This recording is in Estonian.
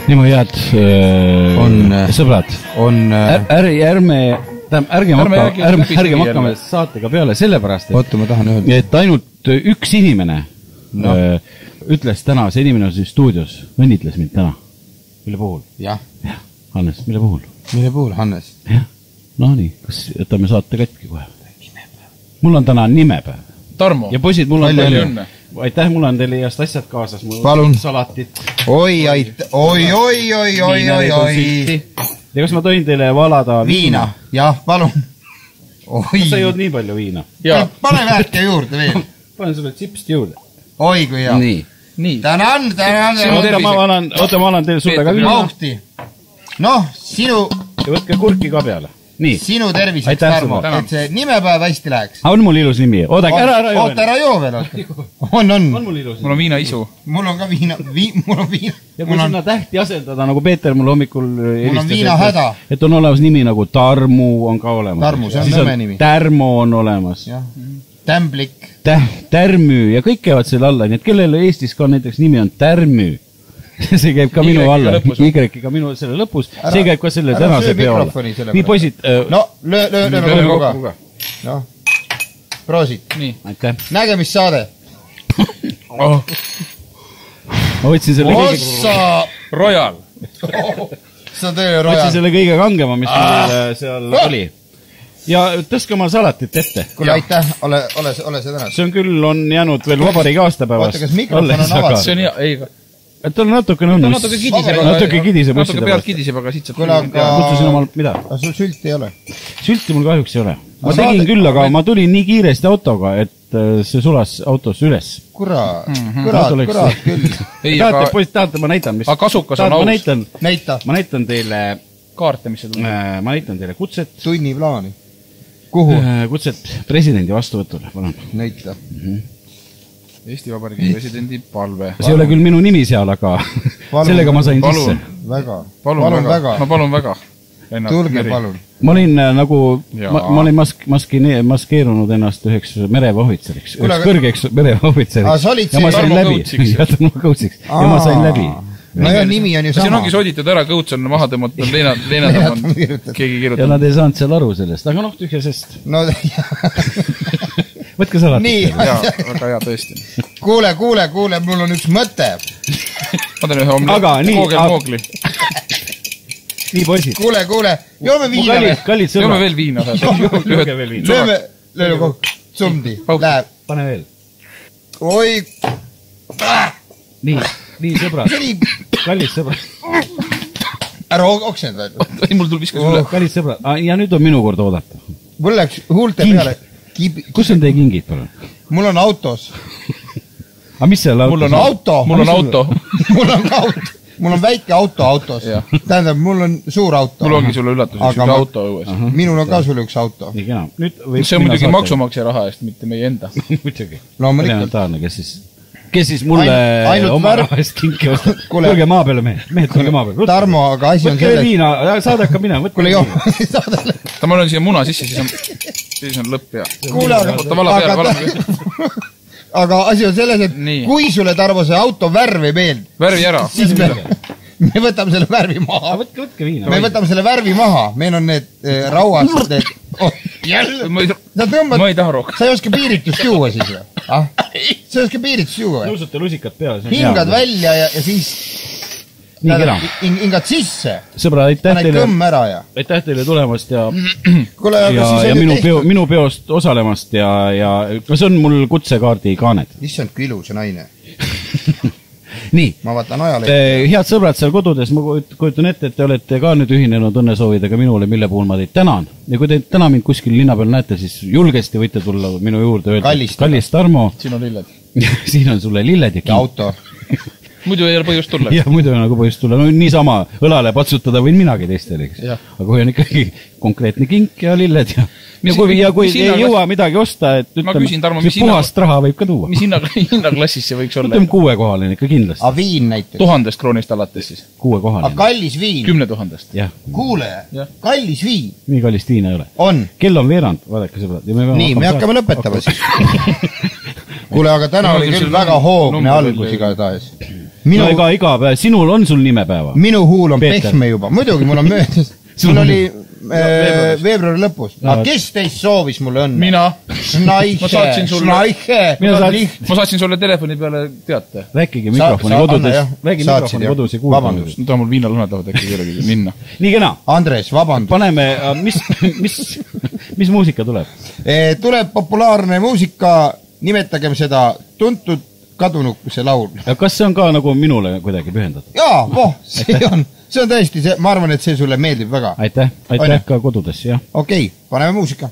niimoodi head sõbrad. Ärge hakkame saatega peale sellepärast, et ainult üks inimene ütles täna, see inimene on siin stuudios, õnnitles mind täna. Mille puhul? Jah. Hannes, mille puhul? Mille puhul, Hannes? Jah. No nii, kas jätame saate katki kohe? Mul on täna nimepäev. Tarmo. Ja poisid, mul on palju õnne. Aitäh, mul on teile heast asjad kaasas. Palun. Salatit. Oi. Ja kas ma tohin teile valada viina? Jah, palun. Kas sa jood nii palju viina? Pane väärke juurde veel. Panen sulle tsipst juurde. Oi, kui hea. Nii. Tänan. Oota, ma alan teile sulle ka viina. Mahti. Noh, sinu... Ja võtke kurki ka peale. Nii. Sinu terviseks, Tarmo, et see nimepäev hästi läheks. On mul ilus nimi? Oota, ära joo veel. On mul ilus. Mul on viina isu. Mul on ka viina. Ja kui sinna tähti asendada, nagu Peeter mul hommikul mul on viina häda. Et on olemas nimi nagu Tarmu on ka olemas. Tarmu, see on nõme nimi. Tärmo on olemas. Tämblik. Tärmü ja kõik käivad selle alla. Nii et kellele Eestis ka näiteks nimi on Tärmü. See käib ka minu alla. Y ka minu selle lõpus. See käib ka selle tänase peo alla. Nii, poisid. No, lööme koga. Noh. Proosit. Nii. Nägemist saade. Ma võtsin selle Royal. Võtsin selle kõige kangema, mis meil seal oli. Ja tõske oma salatit ette. Kuule, aitäh. Ole see täna. See on küll, on jäänud veel vabariigi aastapäevast. Oota, kas mikrofon on avatud? See on hea, ei. Et on natuke nõnus. Natuke kidiseb. Natuke pealt kidiseb, aga siit saab. Kutsusin omal, mida? Sul sülti ei ole? Sülti mul kahjuks ei ole. Ma tegin küll, aga ma tulin nii kiiresti autoga, et see sulas autos üles. Kurat küll. Tahate, poisid, tahate, ma näitan, mis... Aga kasukas on aus. Ma näitan teile... Kaarte, mis see tuleb? Ma näitan teile kutset. Tunniplaani. Kuhu? Kutset presidendi vastuvõtule, palun. Näita. Eesti Vabariigi presidendi palve. See ei ole küll minu nimi seal, aga sellega ma sain sisse. Väga. Palun väga. Tulge palun. Ma olin nagu, ma olin maskeerunud ennast üheks merevaohvitseriks, üheks kõrgeks merevaohvitseriks. Ja ma sain läbi. Ja ma sain läbi. No ja nimi on ju sama. Siin ongi soditud ära, kõuts on maha tõmmatud, leenad on keegi kirjutanud. Ja nad ei saanud seal aru sellest, aga noh, tühja sest. No võtke salatit. Nii. Väga hea, tõesti. Kuule, mul on üks mõte. Ma teen ühe moogli. Nii, poisid. Kuule, joome viina veel. Joome veel viina. Lööme kokku. Sumdi. Läheb. Pane veel. Oi. Nii, sõbrad. Kallis sõbrad. Ära oksend veel. Ei, mul tuleb viskas üle. Kallis sõbrad. Ja nüüd on minu kord oodata. Mul läks huulte peale. Kus on teie kingid, palun? Mul on autos. Aga mis seal autos? Mul on auto. Mul on ka auto. Mul on väike auto autos. Tähendab, mul on suur auto. Mul ongi sulle üllatus, üks auto õues. Minul on ka sulle üks auto. Nii kena. See on muidugi maksumaksja raha eest, mitte meie enda. Muidugi. Loomulikult. Kes siis mulle oma raha eest kinki ostab? Tulge maa peale, mehed, tulge maa peale. Tarmo, aga asi on selles... Võtke viina, saade hakka minema. Kuule, joo. Ma olen siia muna sisse, siis on lõpp ja... Kuule, aga asi on selles, et kui sulle, Tarmo, see auto värv ei meeld... Värvi ära. Siis me võtame selle värvi maha. Võtke viina. Me võtame selle värvi maha. Meil on need rauast, need... Jälle! Ma ei taha rohkem. Sa ei oska piiritust juua siis või? Sa ei oska piiritust juua? Nõusute lusikad peale. Hingad välja ja siis... Nii kena. Hingad sisse. Sõbra, aitäh teile tulemast ja minu peost osalemast ja kas on mul kutsekaardi kaaned? Issand, kui ilus naine. Nii. Ma vaatan ajale. Head sõbrad seal kodudes, ma kujutan ette, et te olete ka nüüd ühinenud õnnesoovidega minule, mille puhul ma teid tänan. Ja kui te täna mind kuskil linna peal näete, siis julgesti võite tulla minu juurde öelda. Kallis Tarmo. Siin on lilled. Siin on sulle lilled ja auto. Muidu ei ole põhjust tulla. Jah, muidu ei ole nagu põhjust tulla. No niisama õlale patsutada võin minagi teistele. Aga kui on ikkagi konkreetne kink ja lilled ja kui ei jõua midagi osta, et ütleme, puhast raha võib ka tuua. Mis hinnaklassis see võiks olla? Ütleme 6 kohaline ikka kindlasti. A viin näiteks? 1000 kroonist alates siis? 6 kohaline. A kallis viin? 10 000. Kuule, kallis viin? Nii kallist viina ei ole. On. Kell on veerand, vaadake sõbrad. Nii, me hakkame lõpetama siis. Kuule, aga täna oli küll väga hoogne algus igatahes. no ega iga päev, sinul on sul nimepäeva? Minu huul on pehme juba, muidugi mul on möödas. Sul oli veebruari lõpus. Kes teist soovis mulle õnne? Mina. Snaihe. Ma saatsin sulle telefoni peale teate. Rääkige mikrofoni kodus ja kuulda. Vabandust. Ta mul viinalunad tahavad äkki kellegi minna. Nii kena. Andres, vabandust. Paneme, mis muusika tuleb? Tuleb populaarne muusika, nimetagem seda tuntud kadunukuse laul. Ja kas see on ka nagu minule kuidagi pühendatud? Jaa, see on tõesti, ma arvan, et see sulle meeldib väga. Aitäh ka kodudes, jah. Okei, paneme muusika.